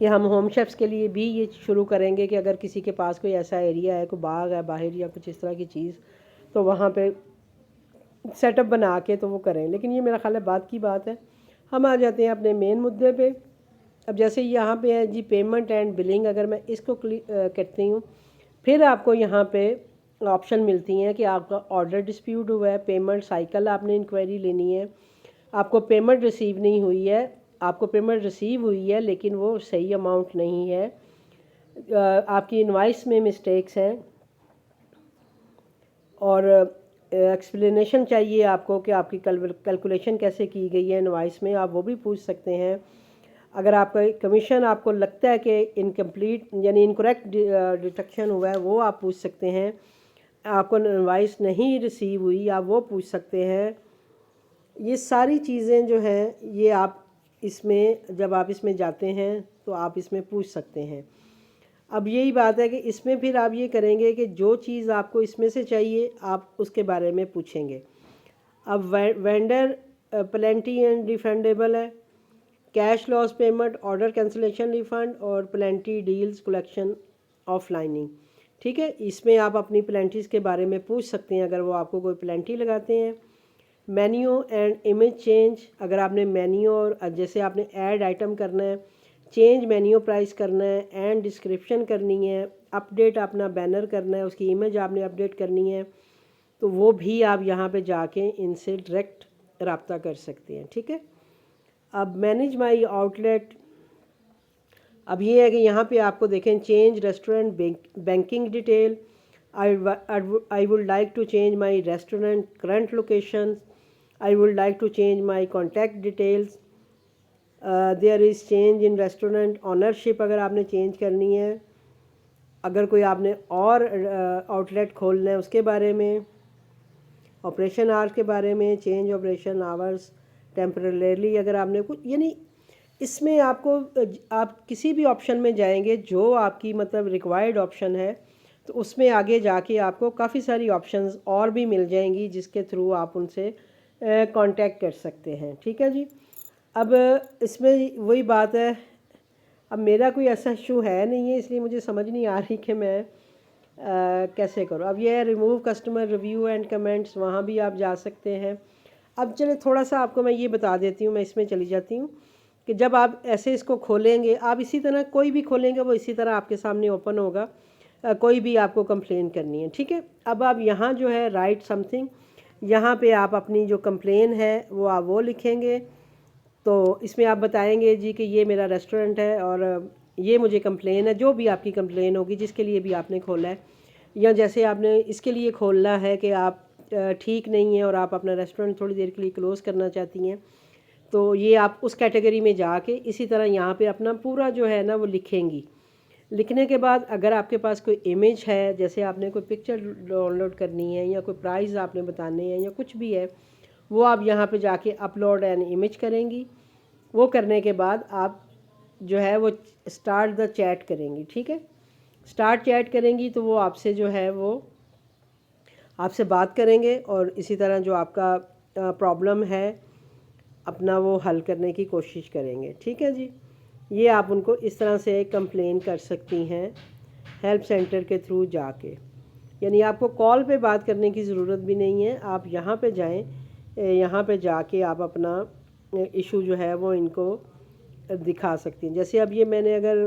کہ ہم home chefs کے لیے بھی یہ شروع کریں گے کہ اگر کسی کے پاس کوئی ایسا ایریا ہے، کوئی باغ ہے باہر یا کچھ اس طرح کی چیز، تو وہاں پہ سیٹ اپ بنا کے تو وہ کریں. لیکن یہ میرا خیال ہے بات کی بات ہے. ہم آ جاتے ہیں اپنے مین مدعے پہ. اب جیسے یہاں پہ ہے جی پیمنٹ اینڈ بلنگ، اگر میں اس کو کرتی ہوں، پھر آپ کو یہاں پہ آپشن ملتی ہیں کہ آپ کا آرڈر ڈسپیوٹ ہوا ہے، پیمنٹ سائیکل آپ نے انکوائری لینی ہے، آپ کو پیمنٹ ریسیو نہیں ہوئی ہے، آپ کو پیمنٹ ریسیو ہوئی ہے لیکن وہ صحیح اماؤنٹ نہیں ہے، آپ کی انوائس میں مسٹیکس ہیں، اور ایکسپلینیشن چاہیے آپ کو کہ آپ کی کیلکولیشن کیسے کی گئی ہے انوائس میں، آپ وہ بھی پوچھ سکتے ہیں. اگر آپ کا کمیشن آپ کو لگتا ہے کہ انکمپلیٹ یعنی انکریکٹ ڈیٹیکشن ہوا ہے، وہ آپ پوچھ سکتے ہیں. آپ کو انوائس نہیں ریسیو ہوئی، آپ وہ پوچھ سکتے ہیں. یہ ساری چیزیں جو ہیں یہ آپ اس میں جب آپ اس میں جاتے ہیں تو آپ اس میں پوچھ سکتے ہیں. اب یہی بات ہے کہ اس میں پھر آپ یہ کریں گے کہ جو چیز آپ کو اس میں سے چاہیے آپ اس کے بارے میں پوچھیں گے. اب وینڈر پلینٹی اینڈ ریفنڈیبل ہے، کیش لاس پیمنٹ، آرڈر کینسلیشن ریفنڈ، اور plenty deals collection of lining. ٹھیک ہے، اس میں آپ اپنی پلینٹیز کے بارے میں پوچھ سکتے ہیں اگر وہ آپ کو کوئی پلینٹی لگاتے ہیں. مینیو اینڈ امیج چینج، اگر آپ نے مینیو اور جیسے آپ نے ایڈ آئٹم کرنا ہے، چینج مینیو پرائس کرنا ہے، اینڈ ڈسکرپشن کرنی ہے، اپ ڈیٹ اپنا بینر کرنا ہے، اس کی امیج آپ نے اپ ڈیٹ کرنی ہے، تو وہ بھی آپ یہاں پہ جا کے ان سے ڈائریکٹ رابطہ کر سکتے ہیں. ٹھیک ہے. اب مینیج مائی آؤٹ لیٹ، اب یہ ہے کہ یہاں پہ آپ کو دیکھیں change restaurant banking detail, I would like to change my restaurant current location, I would like to change my contact details, there is change in restaurant ownership اگر آپ نے چینج کرنی ہے، اگر کوئی آپ نے اور آؤٹ لیٹ کھولنا ہے اس کے بارے میں، آپریشن آورس کے بارے میں، چینج آپریشن آورس ٹیمپرریلی اگر آپ نے کچھ، یعنی اس میں آپ کو آپ کسی بھی آپشن میں جائیں گے جو آپ کی مطلب ریکوائرڈ آپشن ہے تو اس میں آگے جا کے آپ کو کافی ساری آپشنز اور بھی مل جائیں گی جس کے تھرو آپ ان سے کانٹیکٹ کر سکتے ہیں. ٹھیک ہے جی. اب اس میں وہی بات ہے، اب میرا کوئی ایسا ایشو ہے نہیں ہے اس لیے مجھے سمجھ نہیں آ رہی کہ میں کیسے کروں. اب یہ ہے remove customer review and comments, وہاں بھی آپ جا سکتے ہیں. اب چلے تھوڑا سا آپ کو میں یہ بتا دیتی ہوں، میں اس میں چلی جاتی ہوں کہ جب آپ ایسے اس کو کھولیں گے، آپ اسی طرح کوئی بھی کھولیں گے وہ اسی طرح آپ کے سامنے اوپن ہوگا، کوئی بھی آپ کو کمپلین کرنی ہے. ٹھیک ہے. اب آپ یہاں جو ہے رائٹ سم تھنگ، یہاں پہ آپ اپنی جو کمپلین ہے وہ آپ وہ لکھیں گے. تو اس میں آپ بتائیں گے جی کہ یہ میرا ریسٹورنٹ ہے اور یہ مجھے کمپلین ہے، جو بھی آپ کی کمپلین ہوگی جس کے لیے بھی آپ نے کھولا ہے، یا جیسے آپ نے اس کے لیے کھولنا ہے کہ آپ ٹھیک نہیں ہیں اور آپ اپنا ریسٹورنٹ تھوڑی دیر کے لیے کلوز کرنا چاہتی ہیں، تو یہ آپ اس کیٹیگری میں جا کے اسی طرح یہاں پہ اپنا پورا جو ہے نا وہ لکھیں گی. لکھنے کے بعد اگر آپ کے پاس کوئی امیج ہے، جیسے آپ نے کوئی پکچر ڈاؤن لوڈ کرنی ہے یا کوئی پرائز آپ نے بتانے ہیں یا کچھ بھی ہے، وہ آپ یہاں پہ جا کے اپلوڈ این امیج کریں گی. وہ کرنے کے بعد آپ جو ہے وہ اسٹارٹ دا چیٹ کریں گی. ٹھیک ہے. اسٹارٹ چیٹ کریں گی تو وہ آپ سے جو ہے وہ آپ سے بات کریں گے اور اسی طرح جو آپ کا پرابلم ہے اپنا وہ حل کرنے کی کوشش کریں گے. ٹھیک ہے جی. یہ آپ ان کو اس طرح سے کمپلین کر سکتی ہیں ہیلپ سینٹر کے تھرو جا کے، یعنی آپ کو کال پہ بات کرنے کی ضرورت بھی نہیں ہے. آپ یہاں پہ جائیں، یہاں پہ جا کے آپ اپنا ایشو جو ہے وہ ان کو دکھا سکتی ہیں. جیسے اب یہ میں نے اگر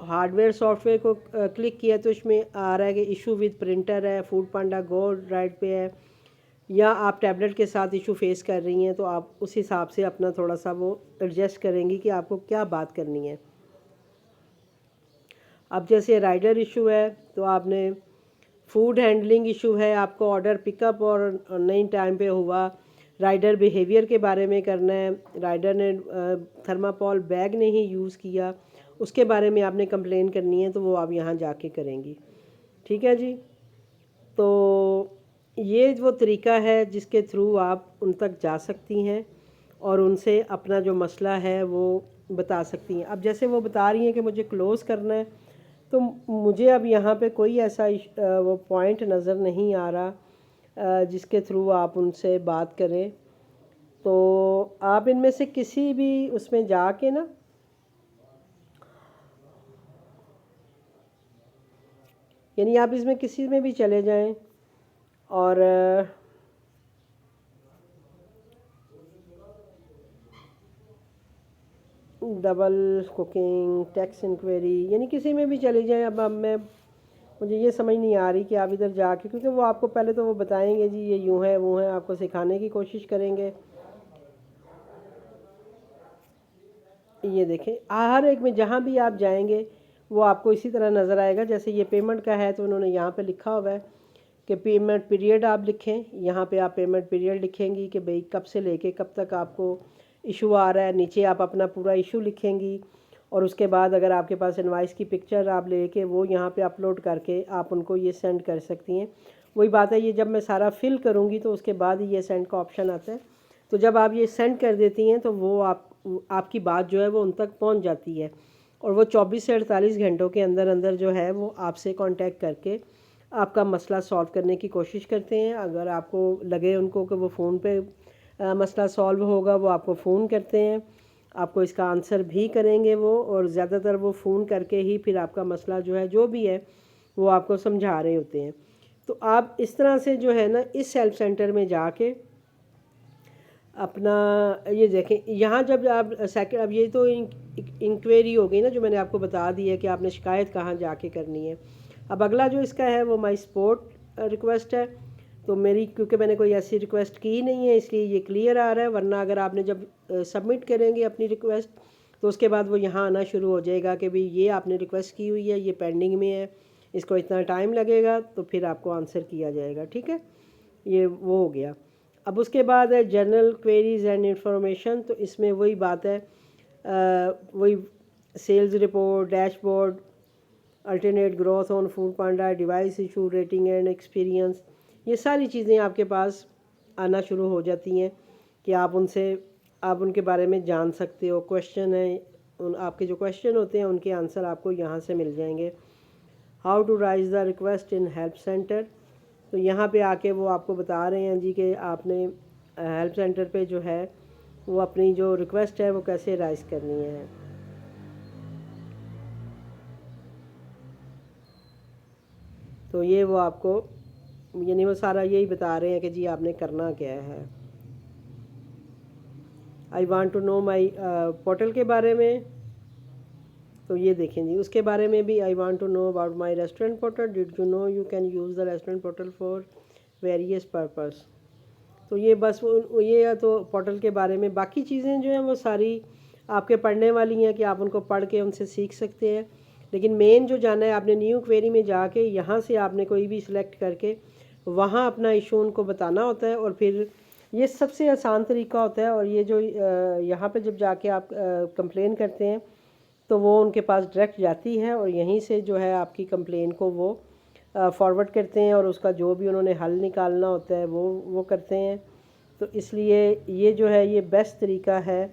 ہارڈ ویئر سافٹ ویئر کو کلک کیا تو اس میں آ رہا ہے کہ ایشو وتھ پرنٹر ہے، فوڈ پانڈا گو رائٹ پہ ہے، یا آپ ٹیبلٹ کے ساتھ ایشو فیس کر رہی ہیں تو آپ اس حساب سے اپنا تھوڑا سا وہ ایڈجسٹ کریں گی کہ آپ کو کیا بات کرنی ہے. اب جیسے رائڈر ایشو ہے تو آپ نے فوڈ ہینڈلنگ ایشو ہے، آپ کو آرڈر پک اپ اور نہیں ٹائم پہ ہوا، رائڈر بیہیویئر کے بارے میں کرنا ہے، رائڈر نے تھرماپول بیگ نہیں یوز کیا اس کے بارے میں آپ نے کمپلین کرنی ہے تو وہ آپ یہاں جا کے کریں گی. ٹھیک ہے جی. تو یہ وہ طریقہ ہے جس کے تھرو آپ ان تک جا سکتی ہیں اور ان سے اپنا جو مسئلہ ہے وہ بتا سکتی ہیں. اب جیسے وہ بتا رہی ہیں کہ مجھے کلوز کرنا ہے، تو مجھے اب یہاں پہ کوئی ایسا وہ پوائنٹ نظر نہیں آ رہا جس کے تھرو آپ ان سے بات کریں. تو آپ ان میں سے کسی بھی اس میں جا کے نا یعنی آپ اس میں کسی میں بھی چلے جائیں اور ڈبل کوکنگ ٹیکس انکوائری یعنی کسی میں بھی چلے جائیں. اب مجھے یہ سمجھ نہیں آ رہی کہ آپ ادھر جا کے، کیونکہ وہ آپ کو پہلے تو وہ بتائیں گے جی یہ یوں ہے وہ ہے، آپ کو سکھانے کی کوشش کریں گے. یہ دیکھیں ہر ایک میں جہاں بھی آپ جائیں گے وہ آپ کو اسی طرح نظر آئے گا. جیسے یہ پیمنٹ کا ہے تو انہوں نے یہاں پہ لکھا ہوا ہے کہ پیمنٹ پیریڈ آپ لکھیں. یہاں پہ آپ پیمنٹ پیریڈ لکھیں گی کہ بھئی کب سے لے کے کب تک آپ کو ایشو آ رہا ہے. نیچے آپ اپنا پورا ایشو لکھیں گی، اور اس کے بعد اگر آپ کے پاس انوائس کی پکچر آپ لے کے وہ یہاں پہ اپلوڈ کر کے آپ ان کو یہ سینڈ کر سکتی ہیں. وہی بات ہے، یہ جب میں سارا فل کروں گی تو اس کے بعد ہی یہ سینڈ کا آپشن آتا ہے. تو جب آپ یہ سینڈ کر دیتی ہیں تو وہ آپ کی بات جو ہے وہ ان تک پہنچ جاتی ہے، اور وہ 24 سے 48 گھنٹوں کے اندر اندر جو ہے وہ آپ سے کانٹیکٹ کر کے آپ کا مسئلہ سالو کرنے کی کوشش کرتے ہیں. اگر آپ کو لگے ان کو کہ وہ فون پہ مسئلہ سالو ہوگا، وہ آپ کو فون کرتے ہیں، آپ کو اس کا آنسر بھی کریں گے وہ، اور زیادہ تر وہ فون کر کے ہی پھر آپ کا مسئلہ جو ہے جو بھی ہے وہ آپ کو سمجھا رہے ہوتے ہیں. تو آپ اس طرح سے جو ہے نا اس ہیلپ سینٹر میں جا کے اپنا یہ دیکھیں. یہاں جب آپ سیکنڈ، اب یہ تو انکوائری ہو گئی نا جو میں نے آپ کو بتا دی ہے کہ آپ نے شکایت کہاں جا کے کرنی ہے. اب اگلا جو اس کا ہے وہ مائی سپورٹ ریکویسٹ ہے. تو میری کیونکہ میں نے کوئی ایسی ریکویسٹ کی نہیں ہے اس لیے یہ کلیئر آ رہا ہے، ورنہ اگر آپ نے جب سبمٹ کریں گے اپنی ریکویسٹ تو اس کے بعد وہ یہاں آنا شروع ہو جائے گا کہ بھئی یہ آپ نے ریکویسٹ کی ہوئی ہے، یہ پینڈنگ میں ہے، اس کو اتنا ٹائم لگے گا، تو پھر آپ کو آنسر کیا جائے گا. ٹھیک ہے، یہ وہ ہو گیا. اب اس کے بعد ہے جنرل کویریز اینڈ انفارمیشن. تو اس میں وہی بات ہے، وہی sales report, dashboard, alternate growth on Foodpanda, device issue, rating and experience. یہ ساری چیزیں آپ کے پاس آنا شروع ہو جاتی ہیں کہ آپ ان کے بارے میں جان سکتے ہو. کویشچن ہیں، آپ کے جو کویشچن ہوتے ہیں ان کے آنسر آپ کو یہاں سے مل جائیں گے. How to raise the request in help centre. تو یہاں پہ آ کے وہ آپ کو بتا رہے ہیں جی کہ آپ نے ہیلپ سینٹر پہ جو ہے وہ اپنی جو ریکویسٹ ہے وہ کیسے رائز کرنی ہے. تو یہ وہ آپ کو یعنی وہ سارا یہی بتا رہے ہیں کہ جی آپ نے کرنا کیا ہے. I want to know my portal کے بارے میں. تو یہ دیکھیں جی اس کے بارے میں بھی I want to know about my restaurant portal. Did you know you can use the restaurant portal for various purpose. تو یہ بس یہ ہے تو پورٹل کے بارے میں. باقی چیزیں جو ہیں وہ ساری آپ کے پڑھنے والی ہیں کہ آپ ان کو پڑھ کے ان سے سیکھ سکتے ہیں. لیکن مین جو جانا ہے آپ نے نیو کویری میں جا کے یہاں سے آپ نے کوئی بھی سلیکٹ کر کے وہاں اپنا ایشو ان کو بتانا ہوتا ہے. اور پھر یہ سب سے آسان طریقہ ہوتا ہے. اور یہ جو یہاں پہ جب جا کے آپ کمپلین کرتے ہیں تو وہ ان کے پاس ڈائریکٹ جاتی ہے، اور یہیں سے جو ہے آپ کی کمپلین کو وہ فارورڈ کرتے ہیں، اور اس کا جو بھی انہوں نے حل نکالنا ہوتا ہے وہ کرتے ہیں. تو اس لیے یہ جو ہے یہ بیسٹ طریقہ ہے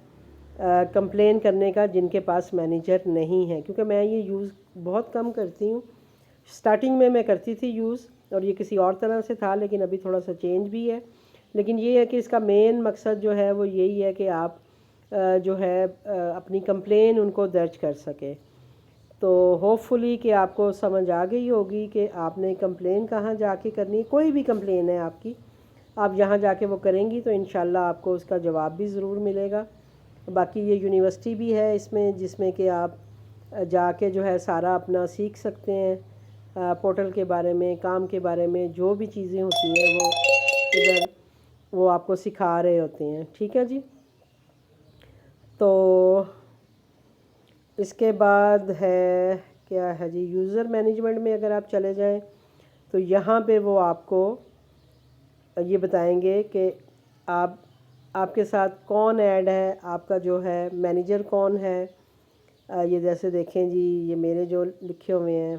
کمپلین کرنے کا جن کے پاس مینیجر نہیں ہے. کیونکہ میں یہ یوز بہت کم کرتی ہوں. سٹارٹنگ میں کرتی تھی یوز، اور یہ کسی اور طرح سے تھا، لیکن ابھی تھوڑا سا چینج بھی ہے. لیکن یہ ہے کہ اس کا مین مقصد جو ہے وہ یہی ہے کہ آپ جو ہے اپنی کمپلین ان کو درج کر سکے. تو ہوپ فلی کہ آپ کو سمجھ آ گئی ہوگی کہ آپ نے کمپلین کہاں جا کے کرنی. کوئی بھی کمپلین ہے آپ کی، آپ جہاں جا کے وہ کریں گی تو انشاءاللہ آپ کو اس کا جواب بھی ضرور ملے گا. باقی یہ یونیورسٹی بھی ہے اس میں، جس میں کہ آپ جا کے جو ہے سارا اپنا سیکھ سکتے ہیں پورٹل کے بارے میں، کام کے بارے میں، جو بھی چیزیں ہوتی ہیں وہ ادھر وہ آپ کو سکھا رہے ہوتے ہیں. ٹھیک ہے جی. تو اس کے بعد ہے کیا ہے جی یوزر مینجمنٹ میں اگر آپ چلے جائیں تو یہاں پہ وہ آپ کو یہ بتائیں گے کہ آپ کے ساتھ کون ایڈ ہے، آپ کا جو ہے مینیجر کون ہے. یہ جیسے دیکھیں جی یہ میرے جو لکھے ہوئے ہیں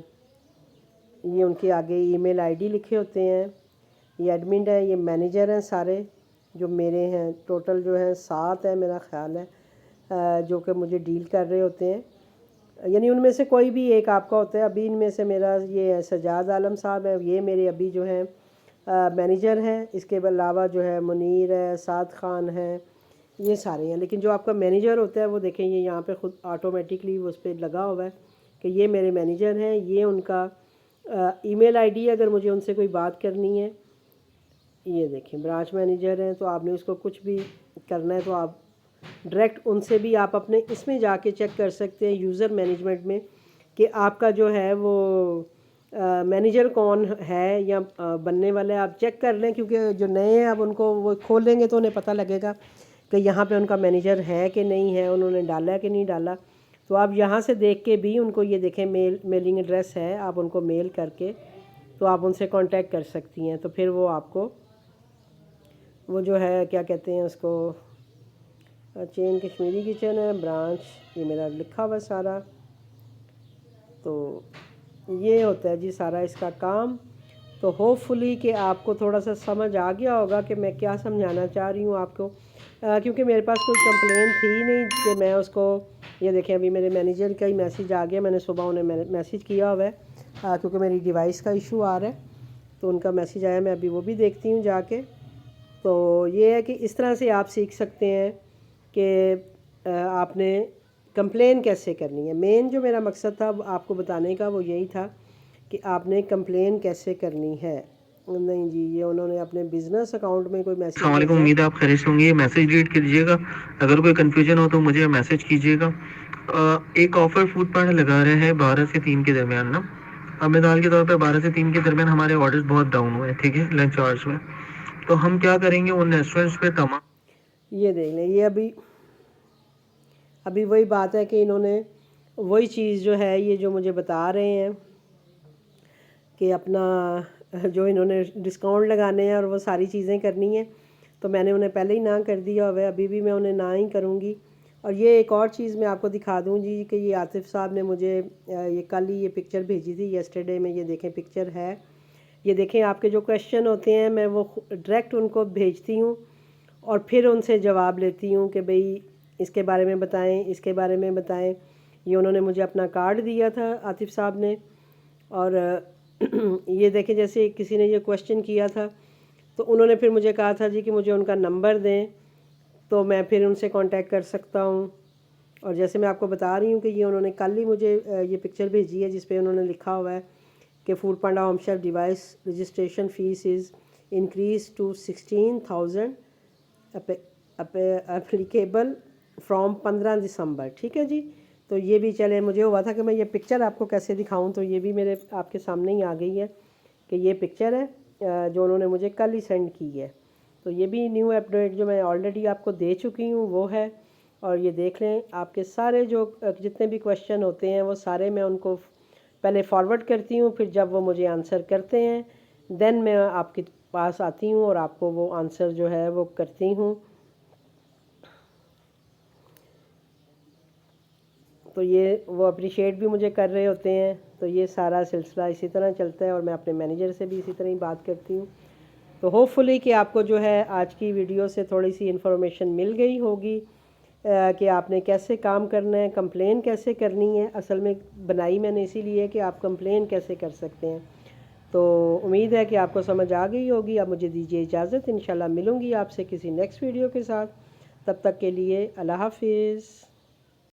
یہ ان کے آگے ای میل آئی ڈی لکھے ہوتے ہیں. یہ ایڈمن ہے، یہ مینیجر ہیں سارے جو میرے ہیں. ٹوٹل جو ہے 7 ہے میرا خیال ہے جو کہ مجھے ڈیل کر رہے ہوتے ہیں. یعنی ان میں سے کوئی بھی ایک آپ کا ہوتا ہے. ابھی ان میں سے میرا یہ ہے سجاد عالم صاحب ہے، یہ میرے ابھی جو ہیں مینیجر ہیں. اس کے علاوہ جو ہے منیر ہے، سعد خان ہے، یہ سارے ہیں. لیکن جو آپ کا مینیجر ہوتا ہے وہ دیکھیں یہ یہاں پہ خود آٹومیٹکلی اس پہ لگا ہوا ہے کہ یہ میرے مینیجر ہیں. یہ ان کا ای میل آئی ڈی اگر مجھے ان سے کوئی بات کرنی ہے، یہ دیکھیں برانچ مینیجر ہیں، تو آپ نے اس کو کچھ بھی کرنا ہے تو آپ ڈائریکٹ ان سے بھی آپ اپنے اس میں جا کے چیک کر سکتے ہیں یوزر مینجمنٹ میں کہ آپ کا جو ہے وہ مینیجر کون ہے یا بننے والا ہے، آپ چیک کر لیں، کیونکہ جو نئے ہیں اب ان کو وہ کھولیں گے تو انہیں پتہ لگے گا کہ یہاں پہ ان کا مینیجر ہے کہ نہیں ہے، انہوں نے ڈالا ہے کہ نہیں ڈالا۔ تو آپ یہاں سے دیکھ کے بھی ان کو یہ دیکھیں میلنگ ایڈریس ہے، آپ ان کو میل کر کے تو آپ ان سے کانٹیکٹ کر سکتی ہیں، تو پھر وہ آپ کو وہ جو ہے کیا کہتے ہیں اس کو، چین کشمیری کچن ہے برانچ، یہ میرا لکھا ہوا سارا، تو یہ ہوتا ہے جی سارا اس کا کام۔ تو ہوپ فلی کہ آپ کو تھوڑا سا سمجھ آ گیا ہوگا کہ میں کیا سمجھانا چاہ رہی ہوں آپ کو، کیونکہ میرے پاس کوئی کمپلین تھی نہیں کہ میں اس کو، یہ دیکھیں ابھی میرے مینیجر کا ہی میسیج آ گیا، میں نے صبح انہیں میسیج کیا ہوا ہے کیونکہ میری ڈیوائس کا ایشو آ رہا ہے، تو ان کا میسیج آیا، میں ابھی وہ بھی دیکھتی ہوں جا کے۔ تو یہ ہے کہ اس طرح سے آپ سیکھ سکتے ہیں کہ آپ نے کمپلین کیسے کرنی ہے۔ مین جو میرا مقصد تھا آپ کو بتانے کا وہ یہی تھا کہ آپ نے کمپلین کیسے کرنی ہے۔ نہیں جی، یہ انہوں نے اپنے بزنس اکاؤنٹ میں کوئی میسیج السلام علیکم، امید ہے آپ خیریت سے ہوں گے۔ یہ میسیج ریڈ کیجیے گا، اگر کوئی کنفیوژن ہو تو مجھے میسیج کیجیے گا۔ ایک آفر فوڈ پانڈا لگا رہے ہیں 12 سے 3 کے درمیان نا، اب مثال کے طور پہ 12 سے 3 کے درمیان ہمارے آرڈرز بہت ڈاؤن ہوئے ہیں، ٹھیک ہے، لنچ آورس میں، تو ہم کیا کریں گے ان ریسٹورینٹس پہ تمام، یہ دیکھ لیں، یہ ابھی وہی بات ہے کہ انہوں نے وہی چیز جو ہے یہ جو مجھے بتا رہے ہیں کہ اپنا جو انہوں نے ڈسکاؤنٹ لگانے ہیں اور وہ ساری چیزیں کرنی ہیں، تو میں نے انہیں پہلے ہی نہ کر دیا ہوا ہے، ابھی بھی میں انہیں نہ ہی کروں گی۔ اور یہ ایک اور چیز میں آپ کو دکھا دوں جی کہ یہ عاطف صاحب نے مجھے یہ کل ہی یہ پکچر بھیجی تھی، یسٹرڈے میں، یہ دیکھیں پکچر ہے، یہ دیکھیں آپ کے جو کویشچن ہوتے ہیں میں وہ ڈائریکٹ ان کو بھیجتی ہوں اور پھر ان سے جواب لیتی ہوں کہ بھئی اس کے بارے میں بتائیں، اس کے بارے میں بتائیں۔ یہ انہوں نے مجھے اپنا کارڈ دیا تھا عاطف صاحب نے، اور یہ دیکھیں جیسے کسی نے یہ کویشچن کیا تھا تو انہوں نے پھر مجھے کہا تھا جی کہ مجھے ان کا نمبر دیں تو میں پھر ان سے کانٹیکٹ کر سکتا ہوں۔ اور جیسے میں آپ کو بتا رہی ہوں کہ یہ انہوں نے کل ہی مجھے یہ پکچر بھیجی ہے جس پہ انہوں نے لکھا ہوا ہے کہ Foodpanda home chef device registration fee is increase to 16,000 applicable from 15 December, ٹھیک ہے جی۔ تو یہ بھی چلے، مجھے ہوا تھا کہ میں یہ پکچر آپ کو کیسے دکھاؤں، تو یہ بھی میرے آپ کے سامنے ہی آ گئی ہے کہ یہ پکچر ہے جو انہوں نے مجھے کل ہی سینڈ کی ہے۔ تو یہ بھی نیو اپڈیٹ جو میں آلریڈی آپ کو دے چکی ہوں وہ ہے، اور یہ دیکھ لیں آپ کے سارے جو جتنے بھی کویشچن ہوتے ہیں وہ سارے میں ان کو پہلے فارورڈ کرتی ہوں، پھر جب وہ مجھے آنسر کرتے ہیں دین میں آپ کے پاس آتی ہوں اور آپ کو وہ آنسر جو ہے وہ کرتی ہوں۔ تو یہ وہ اپریشیٹ بھی مجھے کر رہے ہوتے ہیں، تو یہ سارا سلسلہ اسی طرح چلتا ہے، اور میں اپنے مینیجر سے بھی اسی طرح ہی بات کرتی ہوں۔ تو ہوپ فلی کہ آپ کو جو ہے آج کی ویڈیو سے تھوڑی سی انفارمیشن مل گئی ہوگی کہ آپ نے کیسے کام کرنا ہے، کمپلین کیسے کرنی ہے۔ اصل میں بنائی میں نے اسی لیے کہ آپ کمپلین کیسے کر سکتے ہیں۔ تو امید ہے کہ آپ کو سمجھ آ گئی ہوگی۔ اب مجھے دیجیے اجازت، انشاءاللہ ملوں گی آپ سے کسی نیکسٹ ویڈیو کے ساتھ، تب تک کے لیے اللہ حافظ۔